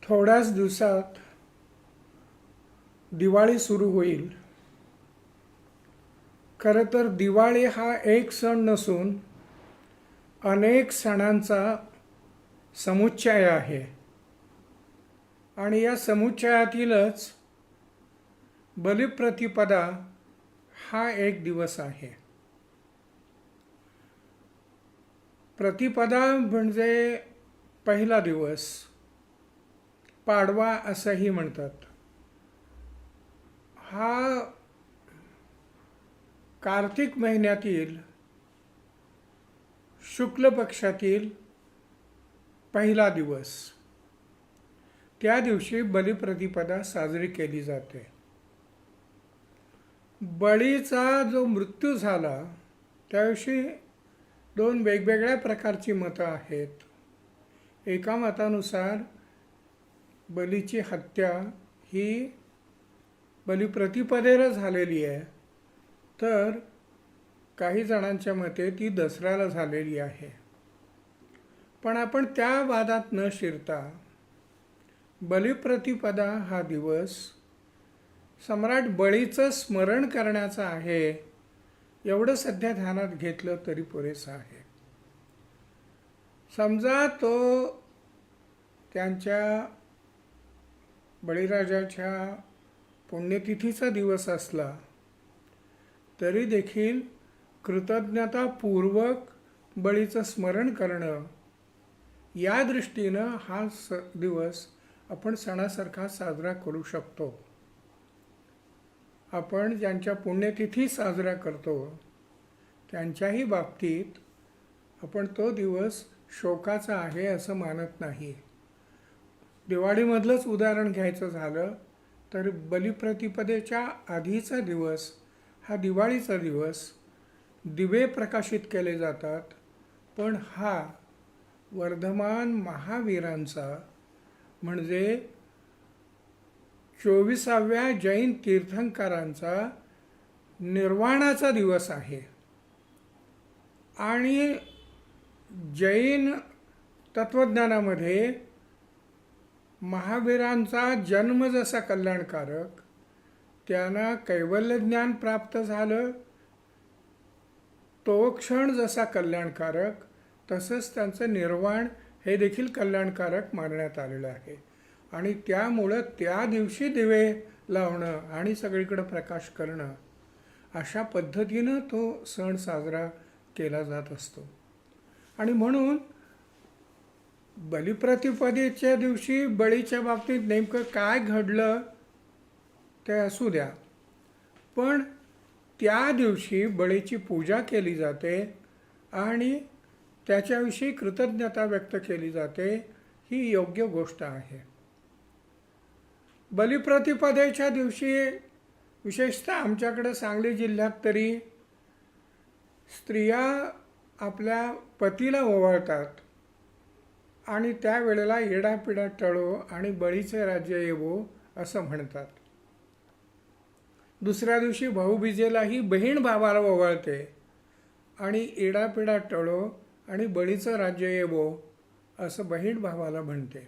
थोड्याच दिवसात दिवाळी सुरू होईल. खरं तर दिवाळी हा एक सण नसून अनेक सणांचा समुच्चय आहे आणि या समुच्चयातीलच बलिप्रतिपदा हा एक दिवस आहे. प्रतिपदा म्हणजे पहिला दिवस, पाडवा असंही म्हणतात. हा कार्तिक महिन्यातील शुक्ल पक्षातील पहिला दिवस. त्या दिवशी बलिप्रतिपदा साजरी केली जाते. बळीचा जो मृत्यू झाला त्याविषयी दोन वेगवेगळ्या प्रकारची मतं आहेत. एका मतानुसार बलीची हत्या ही बलिप्रतिपदेला झालेली आहे, तर काही जणांच्या मते ती दसऱ्याला झालेली आहे. पण आपण त्या वादात न शिरता बलिप्रतिपदा हा दिवस सम्राट बळीचं स्मरण करण्याचा आहे एवढं सध्या ध्यानात घेतलं तरी पुरेसं आहे. समजा तो त्यांच्या बळीराजाच्या पुण्यतिथीचा दिवस असला तरी देखील कृतज्ञतापूर्वक बळीचं स्मरण करणं या दृष्टीनं हा दिवस आपण सणासारखा साजरा करू शकतो. आपण ज्यांच्या पुण्यतिथी साजरा करतो त्यांच्याही बाबतीत आपण तो दिवस शोकाचा आहे असं मानत नाही. दिवाळीमधलंच उदाहरण घ्यायचं झालं तर बलिप्रतिपदेच्या आधीचा दिवस हा दिवाळीचा दिवस. दिवे प्रकाशित केले जातात, पण हा वर्धमान महावीरांचा म्हणजे 24व्या जैन तीर्थंकरांचा निर्वाणाचा दिवस आहे. आणि जैन तत्त्वज्ञानामध्ये महावीरांचा जन्म जसा कल्याणकारक, त्यांना कैवल्य ज्ञान प्राप्त झालं तो क्षण जसा कल्याणकारक, तसंच त्यांचं निर्वाण हे देखील कल्याणकारक मानण्यात आलेलं आहे. आणि त्यामुळं त्या दिवशी दिवे लावणं आणि सगळीकडे प्रकाश करणं अशा पद्धतीनं तो सण साजरा केला जात असतो. आणि म्हणून बलिप्रतिपदेच्या दिवशी बळीच्या बाबतीत नेमकं काय घडलं ते असू द्या, पण त्या दिवशी बळीची पूजा केली जाते आणि त्याच्याविषयी कृतज्ञता व्यक्त केली जाते. ही योग्य गोष्ट आहे. बलिप्रतिपदेच्या दिवशी विशेषतः आमच्याकडे सांगली जिल्ह्यात तरी स्त्रिया आपल्या पतीला ओवाळतात आणि त्यावेळेला येडापिडा टळो आणि बळीचे राज्य येवो असं म्हणतात. दुसऱ्या दिवशी भाऊबीजेलाही बहीण भावाला ओवाळते आणि येडापिडा टळो आणि बळीचं राज्य येवो असं बहीण भावाला म्हणते.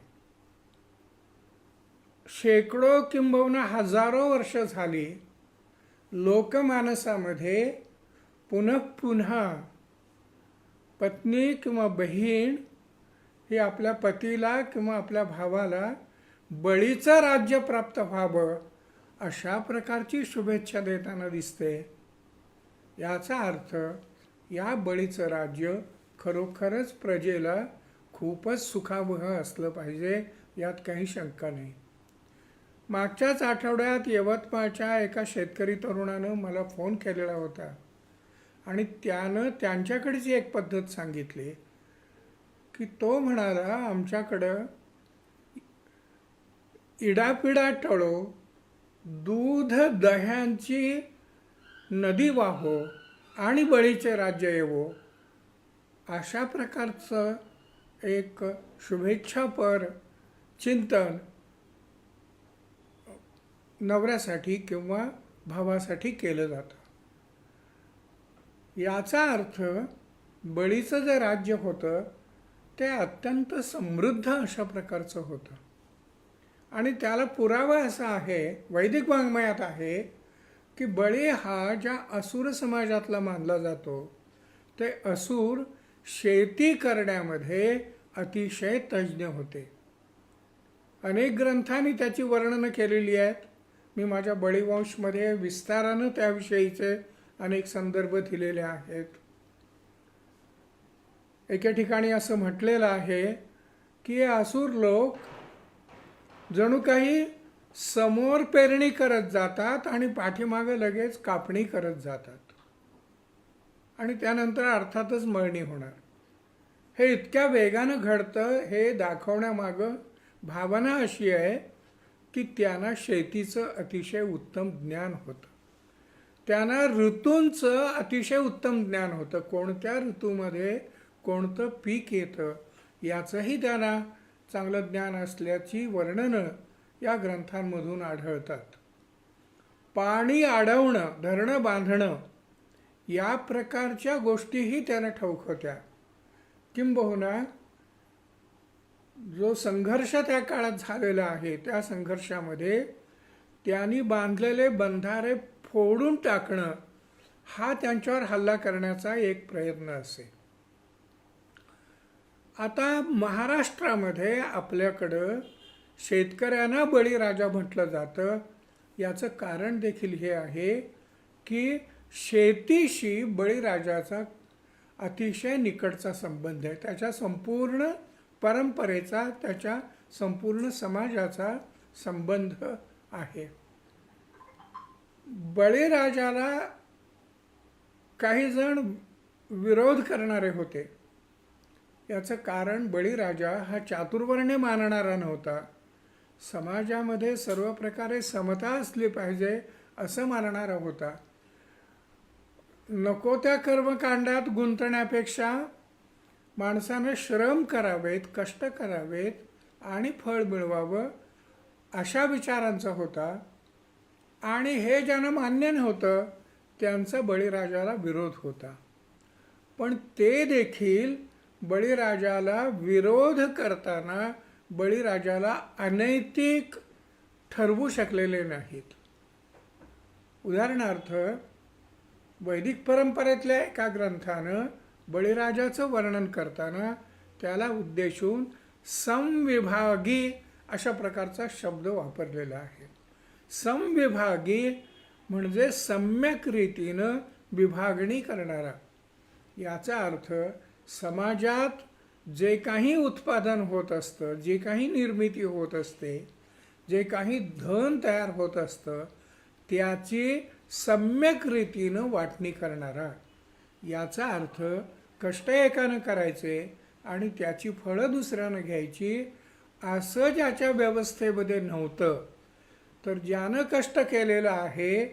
शेकडो किंबहुना हजारो वर्ष झाली लोकमानसामध्ये पुन्हा पुन्हा पत्नी किंवा बहीण ही आपल्या पतीला किंवा आपल्या भावाला बळीचं राज्य प्राप्त व्हावं अशा प्रकारची शुभेच्छा देताना दिसते. याचा अर्थ या बळीचं राज्य खरोखरच प्रजेला खूपच सुखावह असलं पाहिजे, यात काही शंका नाही. मागच्याच आठवड्यात यवतमाळच्या एका शेतकरी तरुणानं मला फोन केलेला होता आणि त्यानं त्यांच्याकडची एक पद्धत सांगितली की तो म्हणाला, आमच्याकडं इडापिडा टळो, दूध दह्यांची नदी वाहो आणि बळीचे राज्य येवो अशा प्रकारचं एक शुभेच्छापर चिंतन नवऱ्यासाठी किंवा भावासाठी केलं जातं. याचा अर्थ बळीचं जे राज्य होतं ते अत्यंत समृद्ध अशा प्रकारचं होतं. आणि त्याला पुरावा असा आहे, वैदिक वाङ्मयात आहे, की बळी हा ज्या असुर समाजातला मानला जातो, ते असुर शेती करण्यामध्ये अतिशय तज्ज्ञ होते. अनेक ग्रंथांनी त्याची वर्णनं केलेली आहेत. मी माझ्या बळीवंशमध्ये विस्तारानं त्याविषयीचे अनेक संदर्भ दिलेले आहेत. एके ठिकाणी असं म्हटलेलं आहे की असुर लोक जणू काही समोर पेरणी करत जातात आणि पाठीमागं लगेच कापणी करत जातात आणि त्यानंतर अर्थातच मळणी होणार. हे इतक्या वेगानं घडतं हे दाखवण्यामागं भावना अशी आहे की त्यांना शेतीचं अतिशय उत्तम ज्ञान होतं. त्यांना ऋतूंचं अतिशय उत्तम ज्ञान होतं. कोणत्या ऋतूमध्ये कोणतं पीक येतं याचंही त्यांना चांगलं ज्ञान असल्याची वर्णनं या ग्रंथांमधून आढळतात. पाणी अडवणं, धरणं बांधणं या प्रकारच्या गोष्टीही त्यांना ठाऊक होत्या. किंबहुना जो संघर्ष त्या काळात झालेला आहे त्या संघर्षामध्ये त्यांनी बांधलेले बंधारे फोडून टाकणं हा त्यांच्यावर हल्ला करण्याचा एक प्रयत्न असे. आता महाराष्ट्रामध्ये आपल्याकडं शेतकऱ्यांना बळीराजा म्हटलं जातं. याचं कारण देखील हे आहे की शेतीशी बळीराजाचा अतिशय निकटचा संबंध आहे. त्याच्या संपूर्ण परंपरेचा, त्याच्या संपूर्ण समाजाचा संबंध आहे. बळीराजाला काही जण विरोध करणारे होते. याचं कारण बळीराजा हा चातुर्वर्ण्य मानणारा नव्हता. समाजामध्ये सर्व प्रकारे समता असली पाहिजे असं मानणारा होता. नको त्या कर्मकांडात गुंतण्यापेक्षा माणसानं श्रम करावेत, कष्ट करावेत आणि फळ मिळवावं अशा विचारांचा होता. आणि हे ज्यांना मान्य नव्हतं त्यांचा बळीराजाला विरोध होता. पण ते देखील बळीराजाला विरोध करताना बळीराजाला अनैतिक ठरवू शकलेले नाहीत. उदाहरणार्थ वैदिक परंपरेतल्या एका ग्रंथानं बळीराजाचं वर्णन करताना त्याला उद्देशून समविभागी अशा प्रकारचा शब्द वापरलेला आहे. समविभागी म्हणजे सम्यक रीतीनं विभागणी करणारा. याचा अर्थ समाजात जे काही उत्पादन होत असतं, जे काही निर्मिती होत असते, जे काही धन तयार होत असतं त्याची सम्यक रीतीनं वाटणी करणारा. याचा अर्थ कष्ट एकानं करायचे आणि त्याची फळं दुसऱ्यानं घ्यायची असं ज्याच्या व्यवस्थेमध्ये नव्हतं, तर ज्यानं कष्ट केलेलं आहे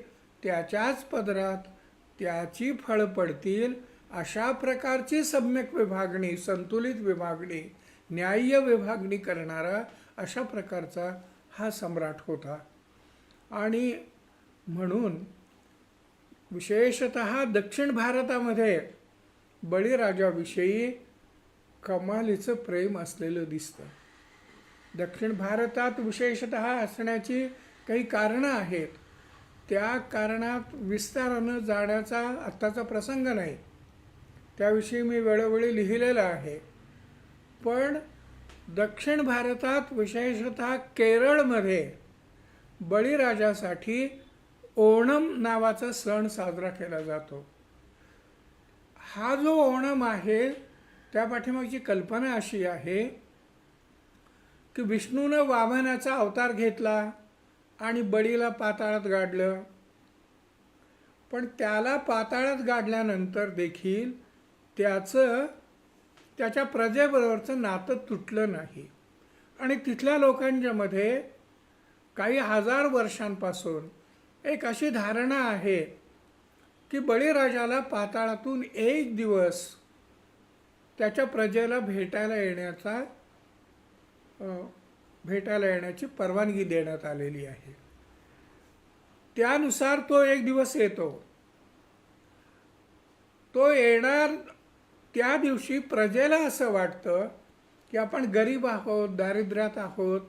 त्याच्याच पदरात त्याची फळं पडतील अशा प्रकारची सम्यक विभागणी, संतुलित विभागणी, न्याय्य विभागणी करणारा अशा प्रकारचा हा सम्राट होता. आणि म्हणून विशेषतः दक्षिण भारतामध्ये बळीराजाविषयी कमालीचं प्रेम असलेलं दिसतं. दक्षिण भारतात विशेषतः असण्याची काही कारणं आहेत. त्या कारणात विस्तारानं जाण्याचा आत्ताचा प्रसंग नाही, त्याविषयी मी वेळोवेळी लिहिलेलं आहे. पण दक्षिण भारतात विशेषतः केरळमध्ये बळीराजासाठी ओणम नावाचा सण साजरा केला जातो. हा जो ओणम आहे त्या पाठीमागची कल्पना अशी आहे की विष्णूनं वामनाचा अवतार घेतला आणि बळीला पाताळात गाडलं. पण त्याला पाताळात गाडल्यानंतर देखील त्याच्या प्रजेबरोबरचं नातं तुटलं नाही. आणि तिथल्या लोकांच्यामध्ये काही हजार वर्षांपासून एक अशी धारणा आहे की बळीराजाला पाताळातून एक दिवस त्याच्या प्रजेला भेटायला येण्याची परवानगी देण्यात आलेली आहे. त्यानुसार तो एक दिवस येतो. तो येणार त्या दिवशी प्रजेला असं वाटतं की आपण गरीब आहोत, दारिद्र्यात आहोत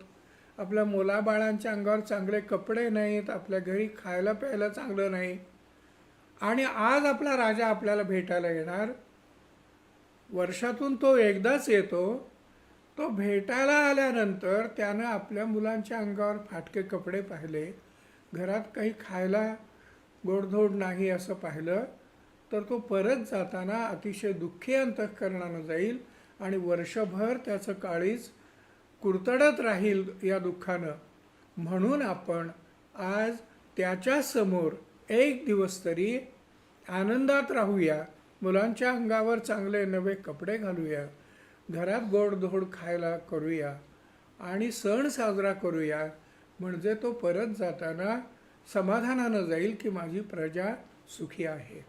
आपल्या मुलाबाळांच्या अंगावर चांगले कपडे नाहीत, आपल्या घरी खायला प्यायला चांगलं नाही, आणि आज आपला राजा आपल्याला भेटायला येणार. वर्षातून तो एकदाच येतो. तो भेटायला आल्यानंतर त्यानं आपल्या मुलांच्या अंगावर फाटके कपडे पाहिले, घरात काही खायला गोडधोड नाही असं पाहिलं, तर तो परत जाताना अतिशय दुःखी अंतःकरणानं जाईल आणि वर्षभर त्याचं काळीज कुरतडत राहील या दुःखानं. म्हणून आपण आज त्याच्या समोर एक दिवस तरी आनंदात राहूया, मुलांच्या अंगावर चांगले नवे कपडे घालूया, घरात गोडधोड खायला करूया आणि सण साजरा करूया. म्हणजे तो परत जाताना समाधानानं जाईल की माझी प्रजा सुखी आहे.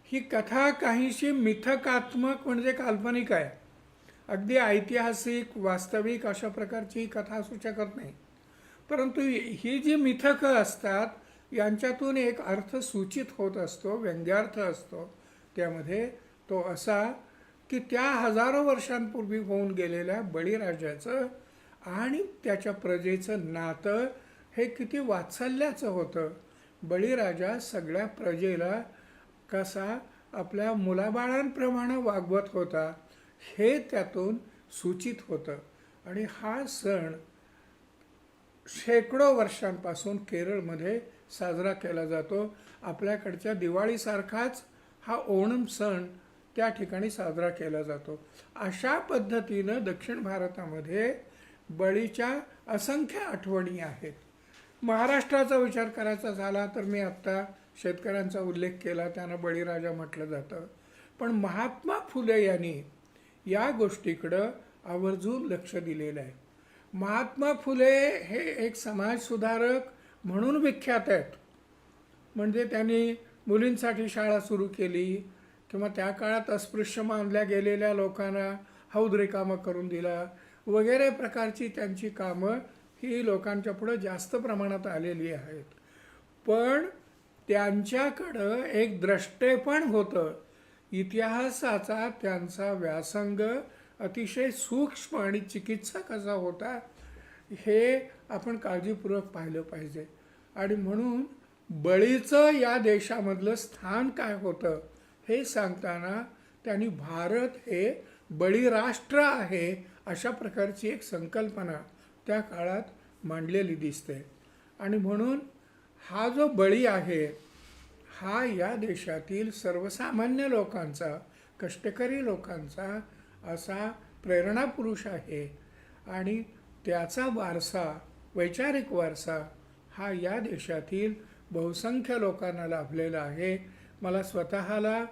ही कथा काहीशी मिथकात्मक म्हणजे काल्पनिक आहे. अगदी ऐतिहासिक वास्तविक अशा प्रकारची कथा असू शकत नाही. परंतु ही जी मिथकं असतात यांच्यातून एक अर्थ सूचित होत असतो, व्यंग्यार्थ असतो. त्यामध्ये तो असा की त्या हजारो वर्षांपूर्वी होऊन गेलेल्या बळीराजाचं आणि त्याच्या प्रजेचं नातं हे किती वात्सल्याचं होतं. बळीराजा सगळ्या प्रजेला कसा आपल्या मुलाबाळांप्रमाणे वागवत होता हे त्यातून सूचित होतं. आणि हा सण शेकडो वर्षांपासून केरळमध्ये साजरा केला जातो. आपल्याकडच्या दिवाळीसारखाच हा ओणम सण त्या ठिकाणी साजरा केला जातो. अशा पद्धतीनं दक्षिण भारतामध्ये बळीच्या असंख्य आठवणी आहेत. महाराष्ट्राचा विचार करायचा झाला तर मी आत्ता शेतकऱ्यांचा उल्लेख केला, त्यांना बळीराजा म्हटलं जातं. पण महात्मा फुले यांनी या गोष्टीकडं आवर्जून लक्ष दिलेलं आहे. महात्मा फुले हे एक समाजसुधारक म्हणून विख्यात आहेत. म्हणजे त्यांनी मुलींसाठी शाळा सुरू केली किंवा त्या काळात अस्पृश्य मानल्या गेलेल्या लोकांना हौद रिकामा करून दिला वगैरे प्रकारची त्यांची कामं ही लोकांच्या पुढं जास्त प्रमाणात आलेली आहेत. पण त्यांच्याकडं एक द्रष्टेपण होतं. इतिहासाचा त्यांचा व्यासंग अतिशय सूक्ष्म आणि चिकित्सा कसा होता हे आपण काळजीपूर्वक पाहिलं पाहिजे. आणि म्हणून बळीचं या देशामधलं स्थान काय होतं हे सांगताना त्यांनी भारत हे बळीराष्ट्र आहे अशा प्रकारची एक संकल्पना त्या काळात मांडलेली दिसते. आणि म्हणून हा जो बळी आहे हा या देशातील सर्वसामान्य लोकांचा, कष्टकरी लोकांचा असा प्रेरणा पुरुष आहे. आणि त्याचा वारसा, वैचारिक वारसा हा या देशातील बहुसंख्य लोकांना लाभलेला आहे. मला स्वतःला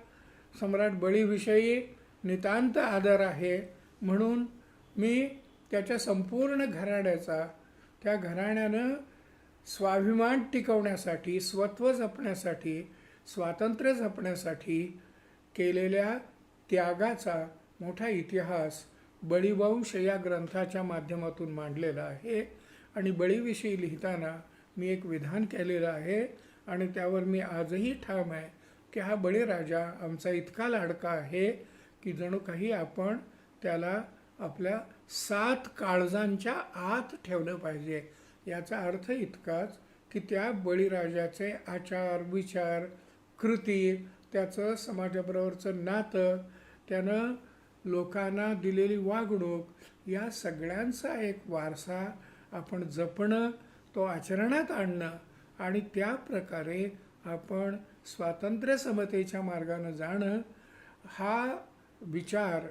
सम्राट बळीविषयी नितांत आदर आहे. म्हणून मी त्याच्या संपूर्ण घराण्याचा, त्या घराण्यानं स्वाभिमान टिकवण्यासाठी, स्वत्व जपण्यासाठी, स्वातंत्र्य जपण्यासाठी केलेल्या त्यागाचा मोठा इतिहास बळीवंश या ग्रंथाच्या माध्यमातून मांडलेला आहे. आणि बळीविषयी लिहिताना मी एक विधान केलेलं आहे आणि त्यावर मी आजही ठाम आहे की हा बळीराजा आमचा इतका लाडका आहे की जणू काही आपण त्याला आपल्या 7 काळजांच्या आत ठेवलं पाहिजे. याचा अर्थ इतकाच की त्या बळीराजाचे आचार, विचार, कृती, त्याचं समाजाबरोबरचं नातं, त्यानं लोकांना दिलेली वागणूक या सगळ्यांचा एक वारसा आपण जपणं, तो आचरणात आणणं आणि त्या प्रकारे आपण स्वातंत्र्य समतेच्या मार्गानं जाणं, हा विचार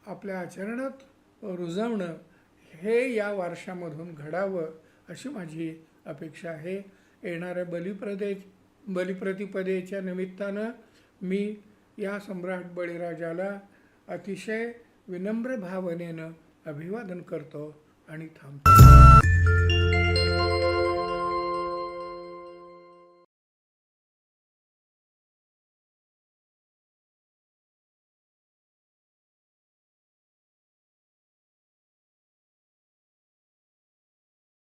आपल्या आचरणात रुजवणं हे या वारशामधून घडावं अशी माझी अपेक्षा आहे. येणाऱ्या बलिप्रतिपदेच्या निमित्तानं मी या सम्राट बळीराजाला अतिशय विनम्र भावनेनं अभिवादन करतो आणि थांबतो.